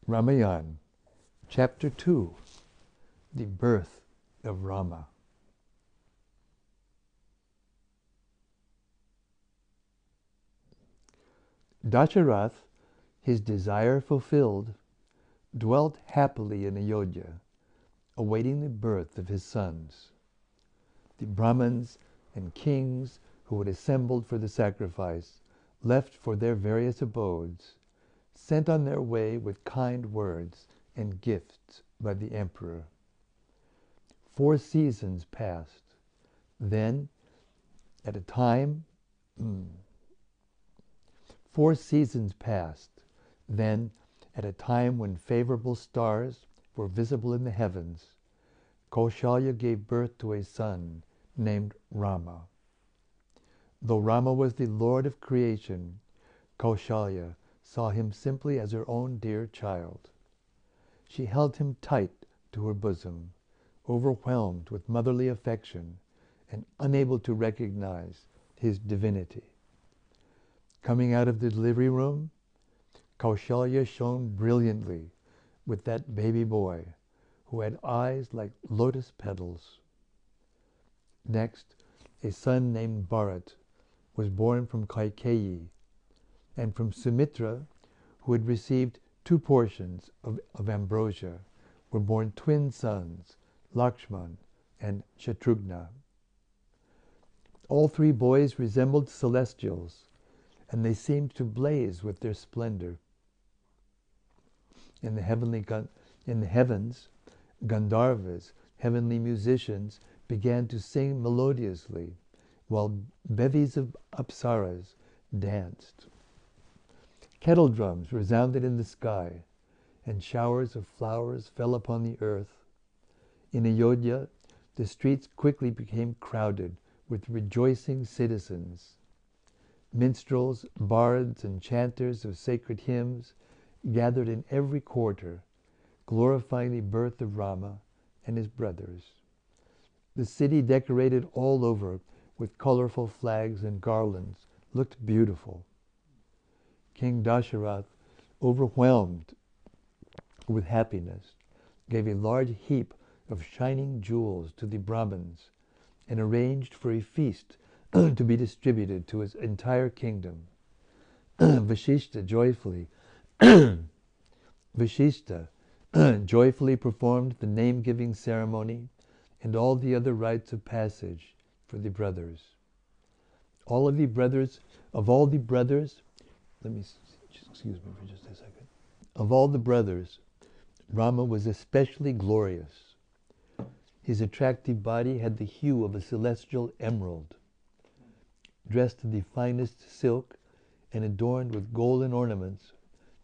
Ramayana, Chapter 2, The Birth of Rama. Dasharath, his desire fulfilled, dwelt happily in Ayodhya, awaiting the birth of his sons. The Brahmins and kings who had assembled for the sacrifice left for their various abodes, sent on their way with kind words and gifts by the emperor. 4 seasons passed. Then, at a time, 4 seasons passed. Then, at a time when favorable stars were visible in the heavens, Kaushalya gave birth to a son named Rama. Though Rama was the Lord of creation, Kaushalya saw him simply as her own dear child. She held him tight to her bosom, overwhelmed with motherly affection and unable to recognize his divinity. Coming out of the delivery room, Kaushalya shone brilliantly with that baby boy who had eyes like lotus petals. Next, a son named Bharat was born from Kaikeyi, and from Sumitra, who had received 2 portions of ambrosia, were born twin sons, Lakshman and Shatrughna. All 3 boys resembled celestials, and they seemed to blaze with their splendor. In the heavens, Gandharvas, heavenly musicians, began to sing melodiously, while bevies of apsaras danced. Kettle drums resounded in the sky, and showers of flowers fell upon the earth. In Ayodhya, the streets quickly became crowded with rejoicing citizens. Minstrels, bards, and chanters of sacred hymns gathered in every quarter, glorifying the birth of Rama and his brothers. The city, decorated all over with colorful flags and garlands, looked beautiful. King Dasharath, overwhelmed with happiness, gave a large heap of shining jewels to the Brahmins and arranged for a feast to be distributed to his entire kingdom. Vashishta joyfully performed the name-giving ceremony and all the other rites of passage for the brothers. Of all the brothers, Rama was especially glorious. His attractive body had the hue of a celestial emerald. Dressed in the finest silk and adorned with golden ornaments,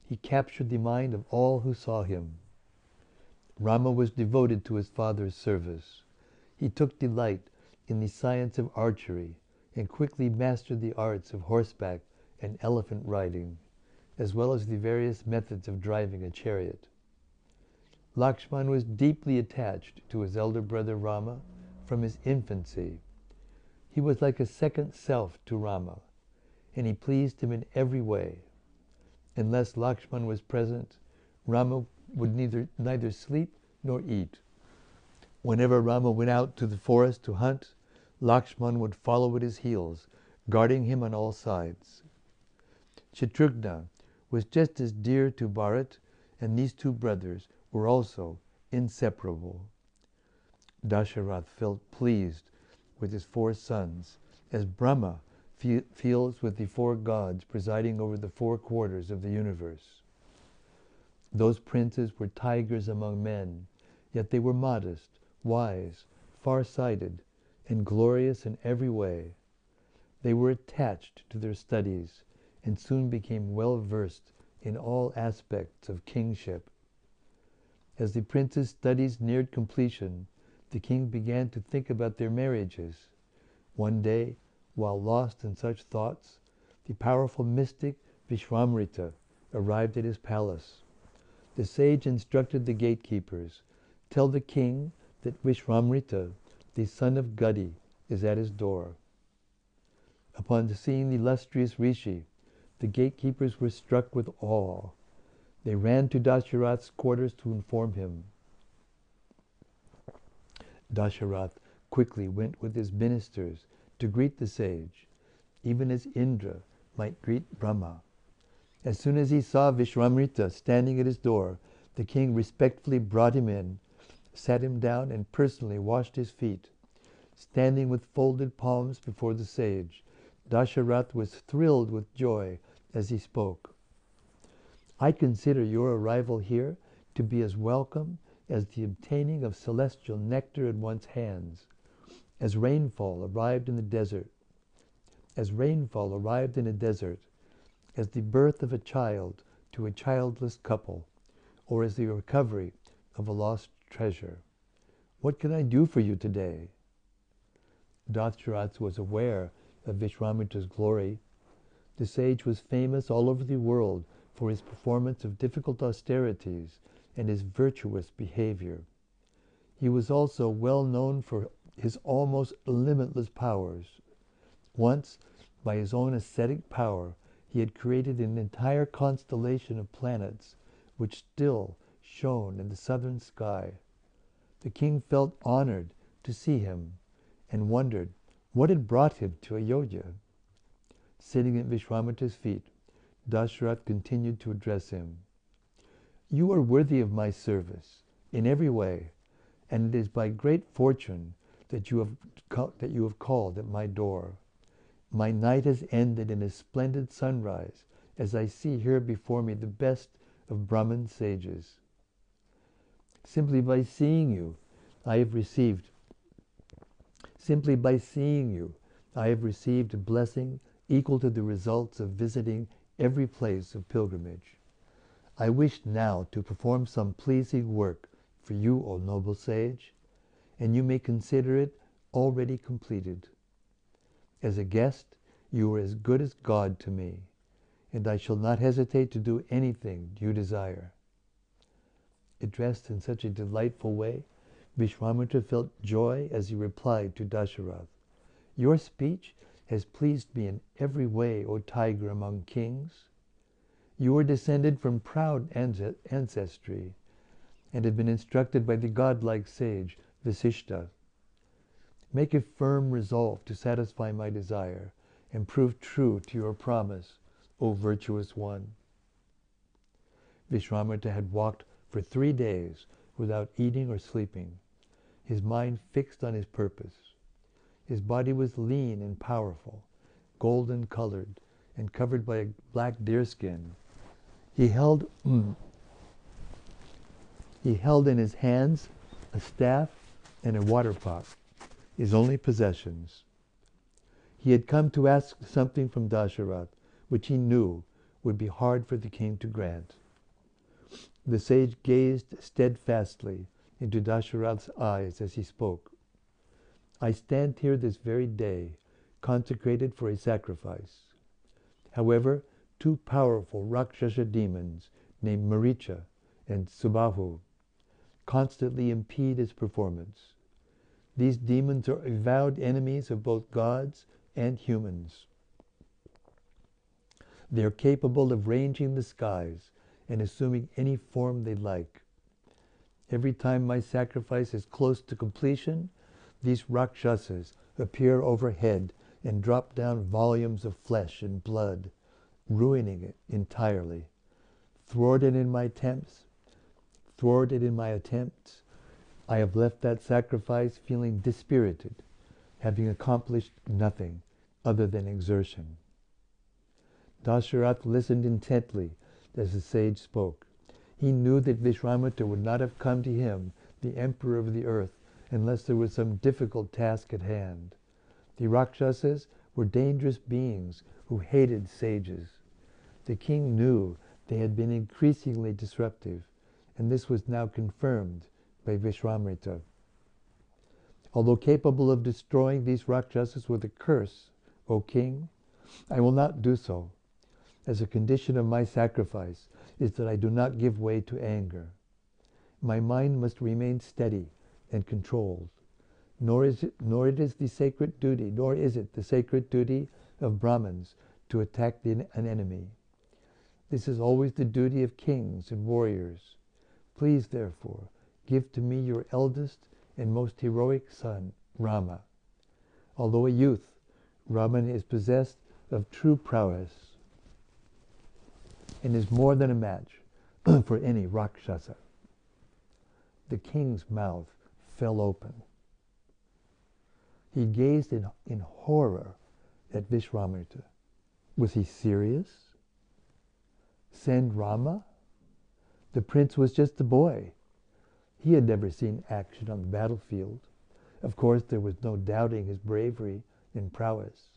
he captured the mind of all who saw him. Rama was devoted to his father's service. He took delight in the science of archery and quickly mastered the arts of horseback and elephant riding, as well as the various methods of driving a chariot. Lakshman was deeply attached to his elder brother Rama from his infancy. He was like a second self to Rama, and he pleased him in every way. Unless Lakshman was present, Rama would neither sleep nor eat. Whenever Rama went out to the forest to hunt, Lakshman would follow at his heels, guarding him on all sides. Shatrughna was just as dear to Bharat, and these 2 brothers were also inseparable. Dasharath felt pleased with his 4 sons, as Brahma feels with the 4 gods presiding over the 4 quarters of the universe. Those princes were tigers among men, yet they were modest, wise, far-sighted, and glorious in every way. They were attached to their studies and soon became well-versed in all aspects of kingship. As the prince's studies neared completion, the king began to think about their marriages. One day, while lost in such thoughts, the powerful mystic Vishwamrita arrived at his palace. The sage instructed the gatekeepers, "Tell the king that Vishwamrita, the son of Gadi, is at his door." Upon seeing the illustrious Rishi, the gatekeepers were struck with awe. They ran to Dasharatha's quarters to inform him. Dasharatha quickly went with his ministers to greet the sage, even as Indra might greet Brahma. As soon as he saw Vishwamitra standing at his door, the king respectfully brought him in, sat him down, and personally washed his feet. Standing with folded palms before the sage, Dasharatha was thrilled with joy as he spoke. I consider your arrival here to be as welcome as the obtaining of celestial nectar in one's hands, as rainfall arrived in the desert, as the birth of a child to a childless couple, or as the recovery of a lost treasure. What can I do for you today? Dasharatha was aware of Vishwamitra's glory. The sage was famous all over the world for his performance of difficult austerities and his virtuous behavior. He was also well known for his almost limitless powers. Once, by his own ascetic power, he had created an entire constellation of planets which still shone in the southern sky. The king felt honored to see him and wondered what had brought him to Ayodhya. Sitting at Vishwamitra's feet, Dasharatha continued to address him. You are worthy of my service in every way, and it is by great fortune that you have called at my door. My night has ended in a splendid sunrise, as I see here before me the best of Brahmin sages. Simply by seeing you, I have received a blessing equal to the results of visiting every place of pilgrimage. I wish now to perform some pleasing work for you, O noble sage, and you may consider it already completed. As a guest, you are as good as God to me, and I shall not hesitate to do anything you desire. Addressed in such a delightful way, Vishwamitra felt joy as he replied to Dasharatha, Your speech has pleased me in every way, O tiger among kings. You are descended from proud ancestry and have been instructed by the godlike sage Vasishta. Make a firm resolve to satisfy my desire and prove true to your promise, O virtuous one. Vishwamitra had walked for 3 days without eating or sleeping, his mind fixed on his purpose. His body was lean and powerful, golden colored, and covered by a black deerskin. He held in his hands a staff and a water pot, his only possessions. He had come to ask something from Dasharatha, which he knew would be hard for the king to grant. The sage gazed steadfastly into Dasharatha's eyes as he spoke. I stand here this very day, consecrated for a sacrifice. However, 2 powerful Rakshasa demons named Maricha and Subahu constantly impede its performance. These demons are avowed enemies of both gods and humans. They are capable of ranging the skies and assuming any form they like. Every time my sacrifice is close to completion, these Rakshasas appear overhead and drop down volumes of flesh and blood, ruining it entirely. Thwarted in my attempts, I have left that sacrifice feeling dispirited, having accomplished nothing other than exertion. Dasharatha listened intently as the sage spoke. He knew that Vishwamitra would not have come to him, the emperor of the earth, unless there was some difficult task at hand. The Rakshasas were dangerous beings who hated sages. The king knew they had been increasingly disruptive, and this was now confirmed by Vishwamitra. Although capable of destroying these Rakshasas with a curse, O king, I will not do so. As a condition of my sacrifice is that I do not give way to anger. My mind must remain steady and controlled. Nor is it the sacred duty of Brahmins to attack an enemy. This is always the duty of kings and warriors. Please, therefore, give to me your eldest and most heroic son, Rama. Although a youth, Rama is possessed of true prowess and is more than a match for any Rakshasa. The king's mouth fell open. He gazed in horror at Vishwamitra. Was he serious? Send Rama? The prince was just a boy. He had never seen action on the battlefield. Of course, there was no doubting his bravery and prowess.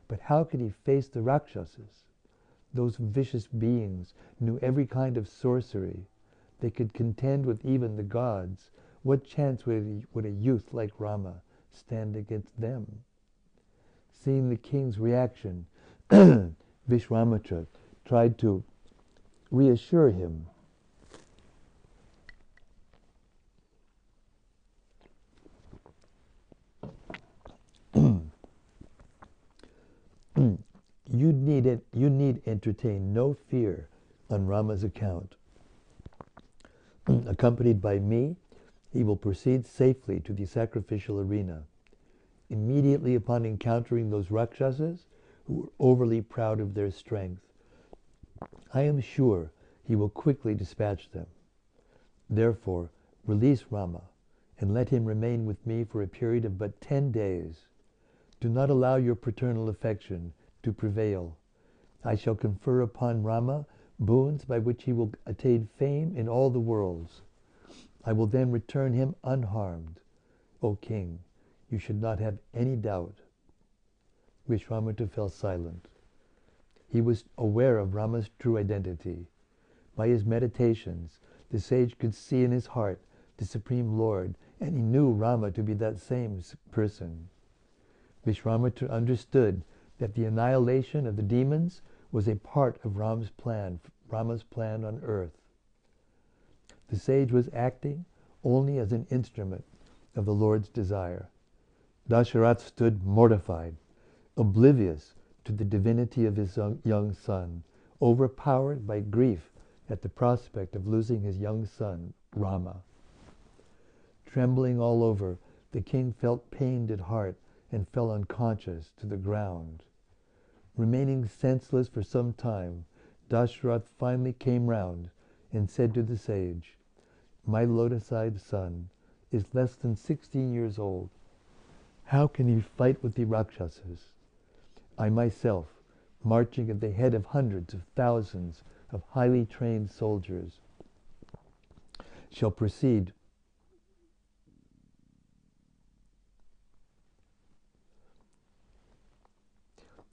But how could he face the Rakshasas? Those vicious beings knew every kind of sorcery. They could contend with even the gods. What chance would a youth like Rama stand against them? Seeing the king's reaction, Vishwamitra tried to reassure him. You need entertain no fear on Rama's account. Accompanied by me, he will proceed safely to the sacrificial arena. Immediately upon encountering those Rakshasas who were overly proud of their strength, I am sure he will quickly dispatch them. Therefore, release Rama and let him remain with me for a period of but 10 days. Do not allow your paternal affection to prevail. I shall confer upon Rama boons by which he will attain fame in all the worlds. I will then return him unharmed. O king, you should not have any doubt. Vishwamitra fell silent. He was aware of Rama's true identity. By his meditations, the sage could see in his heart the Supreme Lord, and he knew Rama to be that same person. Vishwamitra understood that the annihilation of the demons was a part of Rama's plan on earth. The sage was acting only as an instrument of the Lord's desire. Dasharatha stood mortified, oblivious to the divinity of his young son, overpowered by grief at the prospect of losing his young son, Rama. Trembling all over, the king felt pained at heart and fell unconscious to the ground. Remaining senseless for some time, Dasharatha finally came round and said to the sage, "My lotus-eyed son is less than 16 years old. How can he fight with the Rakshasas? I myself, marching at the head of hundreds of thousands of highly trained soldiers, shall proceed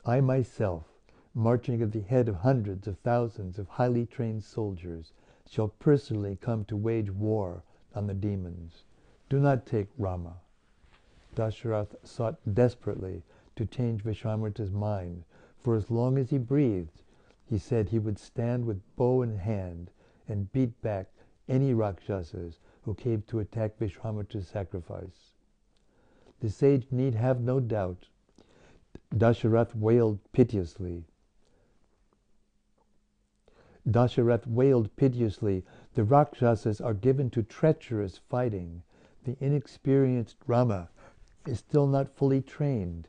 I myself, marching at the head of hundreds of thousands of highly trained soldiers, shall personally come to wage war on the demons. Do not take Rama." Dasharatha sought desperately to change Vishwamitra's mind. For as long as he breathed, he said he would stand with bow in hand and beat back any Rakshasas who came to attack Vishwamitra's sacrifice. The sage need have no doubt. Dasharatha wailed piteously. The Rakshasas are given to treacherous fighting. The inexperienced Rama is still not fully trained.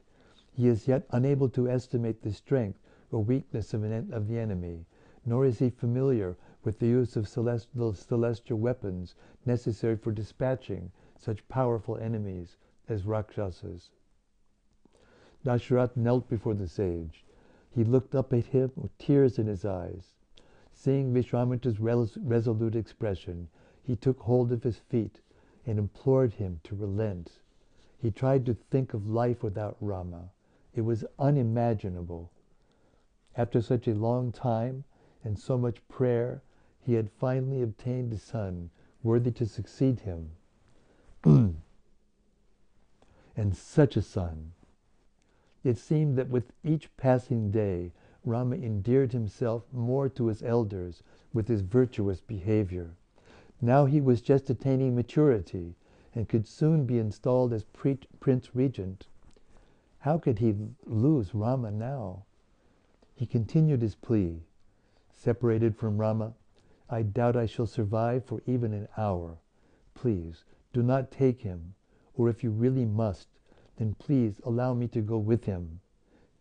He is yet unable to estimate the strength or weakness of the enemy, nor is he familiar with the use of celestial weapons necessary for dispatching such powerful enemies as Rakshasas. Dasharatha knelt before the sage. He looked up at him with tears in his eyes. Seeing Vishwamitra's resolute expression, he took hold of his feet and implored him to relent. He tried to think of life without Rama. It was unimaginable. After such a long time and so much prayer, he had finally obtained a son worthy to succeed him. And such a son! It seemed that with each passing day, Rama endeared himself more to his elders with his virtuous behavior. Now he was just attaining maturity and could soon be installed as Prince Regent. How could he lose Rama now? He continued his plea. separated from Rama. I doubt I shall survive for even an hour. Please, do not take him, or if you really must, then please allow me to go with him.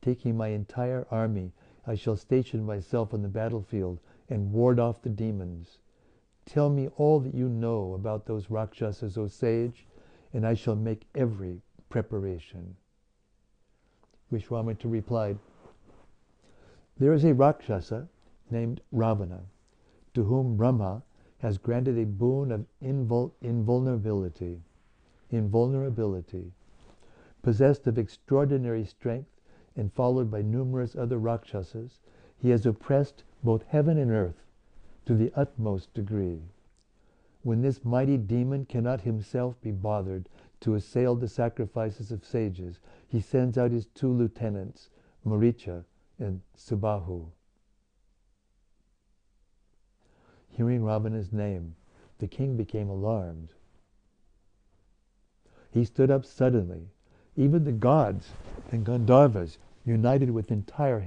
Taking my entire army, I shall station myself on the battlefield and ward off the demons. Tell me all that you know about those Rakshasas, O sage, and I shall make every preparation. Vishwamitra replied, there is a Rakshasa named Ravana, to whom Brahma has granted a boon of invulnerability. Possessed of extraordinary strength and followed by numerous other Rakshasas, he has oppressed both heaven and earth to the utmost degree. When this mighty demon cannot himself be bothered to assail the sacrifices of sages, he sends out his two lieutenants, Maricha and Subahu. Hearing Ravana's name, the king became alarmed. He stood up suddenly. Even the gods and Gandharvas, united with the entirely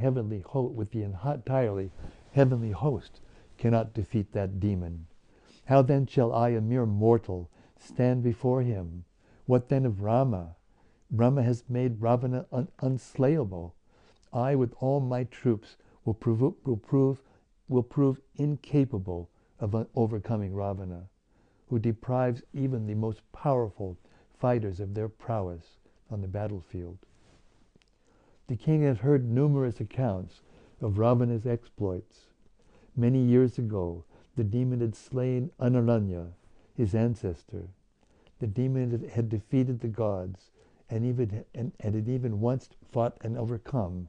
heavenly host, cannot defeat that demon. How then shall I, a mere mortal, stand before him? What then of Rama? Brahma has made Ravana unslayable. I, with all my troops, will prove incapable of overcoming Ravana, who deprives even the most powerful fighters of their prowess on the battlefield. The king has heard numerous accounts of Ravana's exploits. Many years ago, the demon had slain Anaranya, his ancestor. The demon had defeated the gods and had even once fought and overcome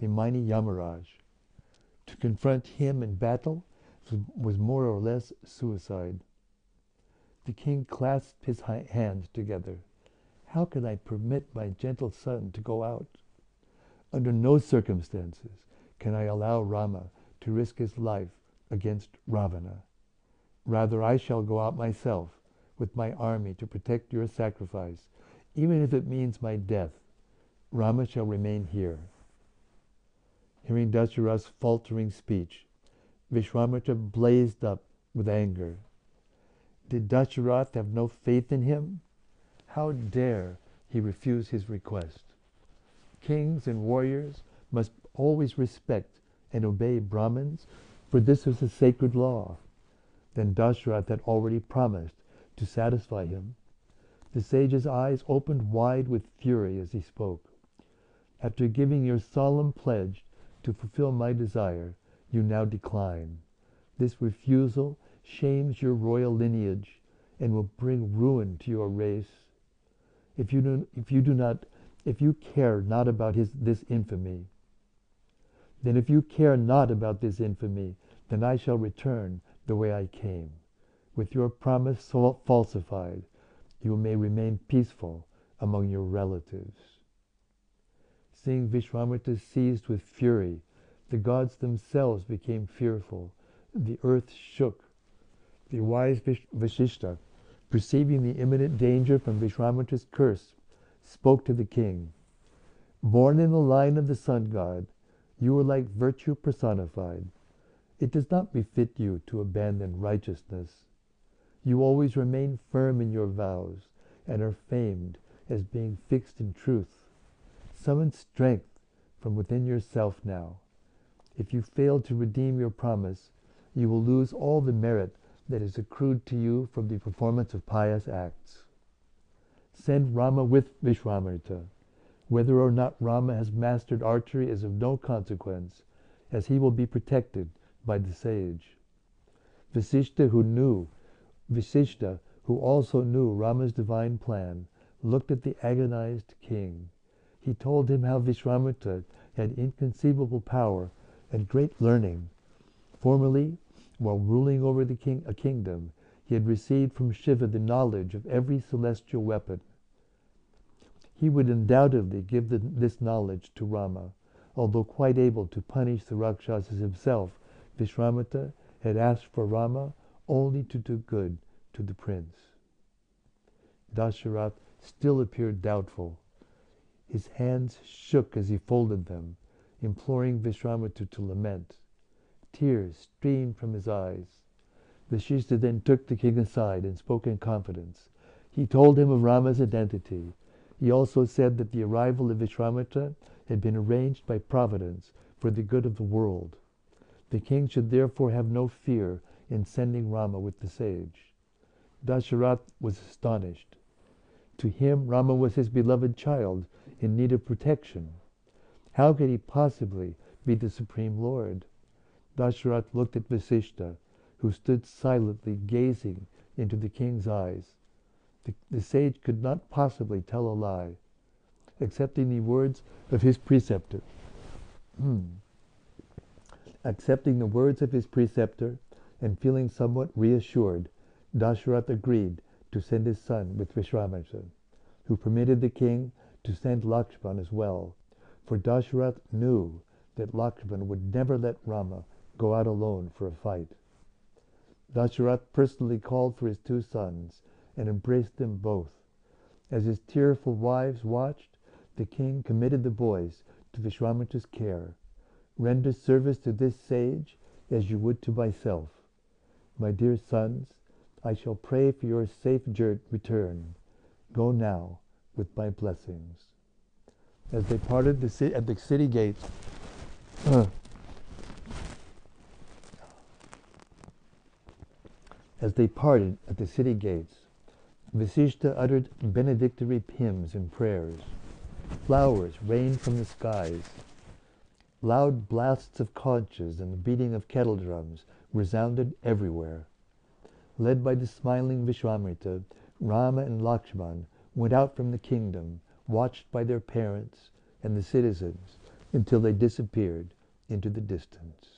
the mighty Yamaraj. To confront him in battle was more or less suicide. The king clasped his hands together. How can I permit my gentle son to go out? Under no circumstances can I allow Rama to risk his life against Ravana. Rather, I shall go out myself with my army to protect your sacrifice, even if it means my death. Rama shall remain here. Hearing Dasharatha's faltering speech, Vishwamitra blazed up with anger. Did Dasharatha have no faith in him? How dare he refuse his request? Kings and warriors must always respect and obey Brahmins, for this is a sacred law. Then Dasharatha had already promised to satisfy him. The sage's eyes opened wide with fury as he spoke. After giving your solemn pledge to fulfill my desire, you now decline. This refusal shames your royal lineage and will bring ruin to your race. If you care not about this infamy, then I shall return the way I came. With your promise falsified, you may remain peaceful among your relatives. Seeing Vishwamitra seized with fury, the gods themselves became fearful. The earth shook. The wise Vasishtha, perceiving the imminent danger from Vishwamitra's curse, spoke to the king. Born in the line of the sun god, you are like virtue personified. It does not befit you to abandon righteousness. You always remain firm in your vows and are famed as being fixed in truth. Summon strength from within yourself now. If you fail to redeem your promise, you will lose all the merit that is accrued to you from the performance of pious acts. Send Rama with Vishwamitra. Whether or not Rama has mastered archery is of no consequence, as he will be protected by the sage. Vasishtha, who also knew Rama's divine plan, looked at the agonized king. He told him how Vishwamitra had inconceivable power and great learning. Formerly, while ruling over a kingdom, he had received from Shiva the knowledge of every celestial weapon. He would undoubtedly give this knowledge to Rama. Although quite able to punish the Rakshasas himself, Vishwamitra had asked for Rama only to do good to the prince. Dasharatha still appeared doubtful. His hands shook as he folded them, imploring Vishwamitra to lament. tears streamed from his eyes. Vasishtha then took the king aside and spoke in confidence. He told him of Rama's identity. He also said that the arrival of Vishwamitra had been arranged by Providence for the good of the world. The king should therefore have no fear in sending Rama with the sage. Dasharatha was astonished. To him, Rama was his beloved child in need of protection. How could he possibly be the Supreme Lord? Dasharatha looked at Vasishtha, who stood silently gazing into the king's eyes. The sage could not possibly tell a lie. Accepting the words of his preceptor, and feeling somewhat reassured, Dasharatha agreed to send his son with Vishwamitra, who permitted the king to send Lakshmana as well, for Dasharatha knew that Lakshmana would never let Rama go out alone for a fight. Dasharatha personally called for his two sons and embraced them both. As his tearful wives watched, the king committed the boys to Vishwamitra's care. Render service to this sage as you would to myself. My dear sons, I shall pray for your safe return. Go now with my blessings. As they parted at the city gates, Vasishtha uttered benedictory hymns and prayers. Flowers rained from the skies. Loud blasts of conches and the beating of kettle drums resounded everywhere. Led by the smiling Vishwamitra, Rama and Lakshmana went out from the kingdom, watched by their parents and the citizens, until they disappeared into the distance.